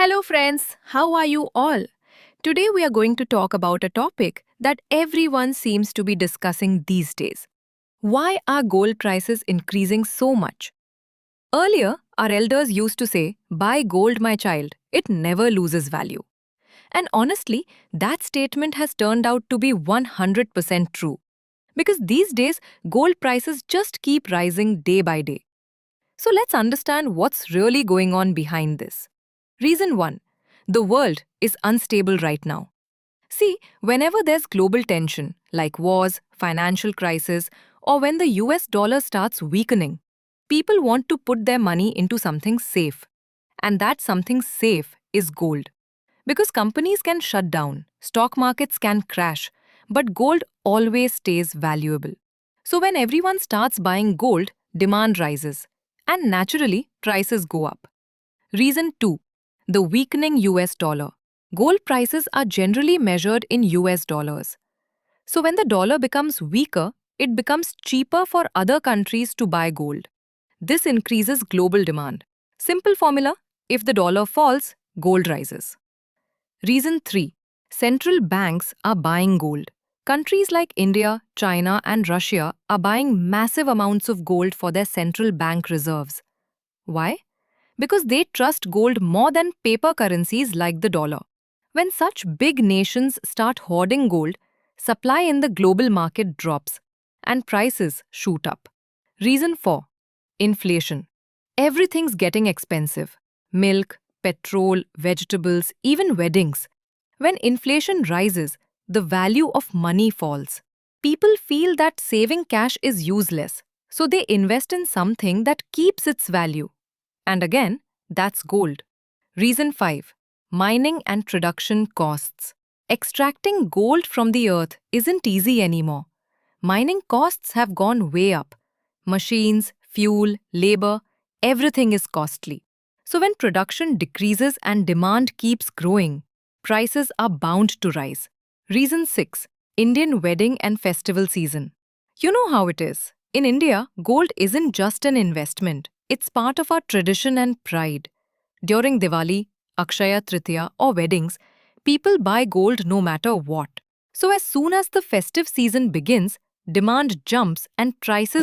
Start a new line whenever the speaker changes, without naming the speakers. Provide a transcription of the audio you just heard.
Hello, friends. How are you all? Today, we are going to talk about a topic that everyone seems to be discussing these days. Why are gold prices increasing so much? Earlier, our elders used to say, "Buy gold, my child, it never loses value." And honestly, that statement has turned out to be 100% true. Because these days, gold prices just keep rising day by day. So let's understand what's really going on behind this. Reason 1. The world is unstable right now. See, whenever there's global tension, like wars, financial crisis, or when the US dollar starts weakening, people want to put their money into something safe. And that something safe is gold. Because companies can shut down, stock markets can crash, but gold always stays valuable. So when everyone starts buying gold, demand rises, and naturally, prices go up. Reason 2. The weakening US dollar. Gold prices are generally measured in US dollars. So when the dollar becomes weaker, it becomes cheaper for other countries to buy gold. This increases global demand. Simple formula: if the dollar falls, gold rises. Reason 3. Central banks are buying gold. Countries like India, China, and Russia are buying massive amounts of gold for their central bank reserves. Why? Because they trust gold more than paper currencies like the dollar. When such big nations start hoarding gold, supply in the global market drops and prices shoot up. Reason 4. Inflation. Everything's getting expensive. Milk, petrol, vegetables, even weddings. When inflation rises, the value of money falls. People feel that saving cash is useless, so they invest in something that keeps its value. And again, that's gold. Reason 5. Mining and production costs. Extracting gold from the earth isn't easy anymore. Mining costs have gone way up. Machines, fuel, labor, everything is costly. So when production decreases and demand keeps growing, prices are bound to rise. Reason 6. Indian wedding and festival season. You know how it is. In India, gold isn't just an investment. It's part of our tradition and pride. During Diwali, Akshaya Tritiya, or weddings, people buy gold no matter what. So as soon as the festive season begins, demand jumps and prices